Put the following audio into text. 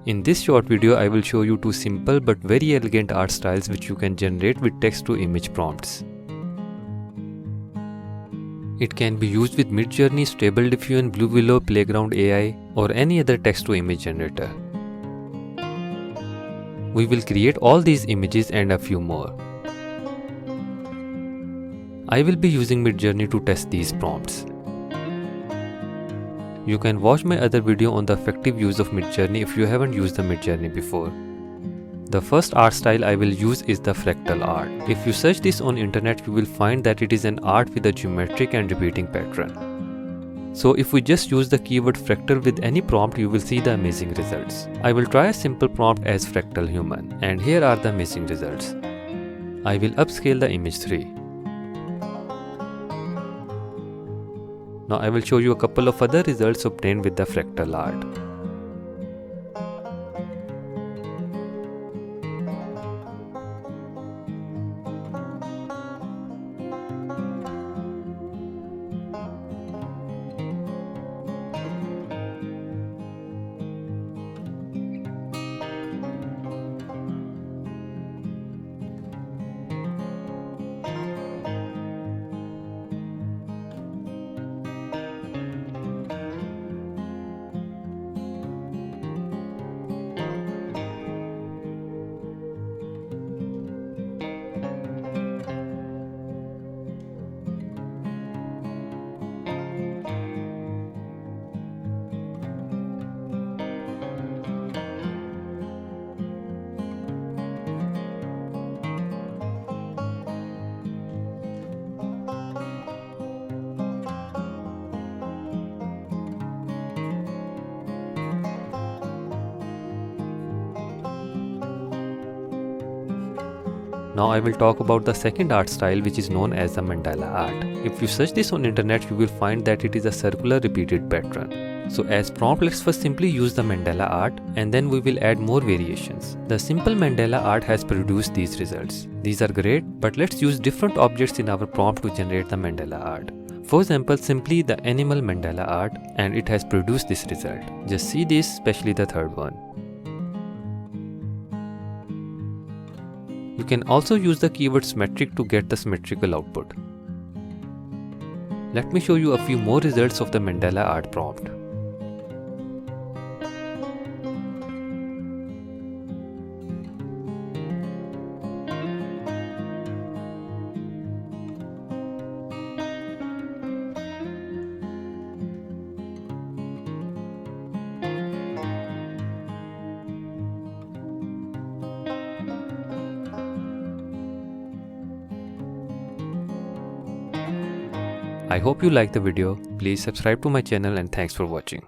In this short video, I will show you two simple but very elegant art styles which you can generate with text-to-image prompts. It can be used with Midjourney, Stable Diffusion, Bluewillow, Playground AI, or any other text-to-image generator. We will create all these images and a few more. I will be using Midjourney to test these prompts. You can watch my other video on the effective use of Midjourney if you haven't used the Midjourney before. The first art style I will use is the Fractal Art. If you search this on internet, you will find that it is an art with a geometric and repeating pattern. So if we just use the keyword fractal with any prompt, you will see the amazing results. I will try a simple prompt as fractal human, and here are the amazing results. I will upscale the image 3. Now I will show you a couple of other results obtained with the Fractal Art. Now I will talk about the second art style, which is known as the Mandala Art. If you search this on internet, you will find that it is a circular repeated pattern. So as prompt, let's first simply use the Mandala Art and then we will add more variations. The simple Mandala Art has produced these results. These are great, but let's use different objects in our prompt to generate the Mandala Art. For example, simply the animal Mandala Art, and it has produced this result. Just see this, especially the third one. You can also use the keyword symmetric to get the symmetrical output. Let me show you a few more results of the Mandala Art prompt. I hope you liked the video. Please subscribe to my channel and thanks for watching.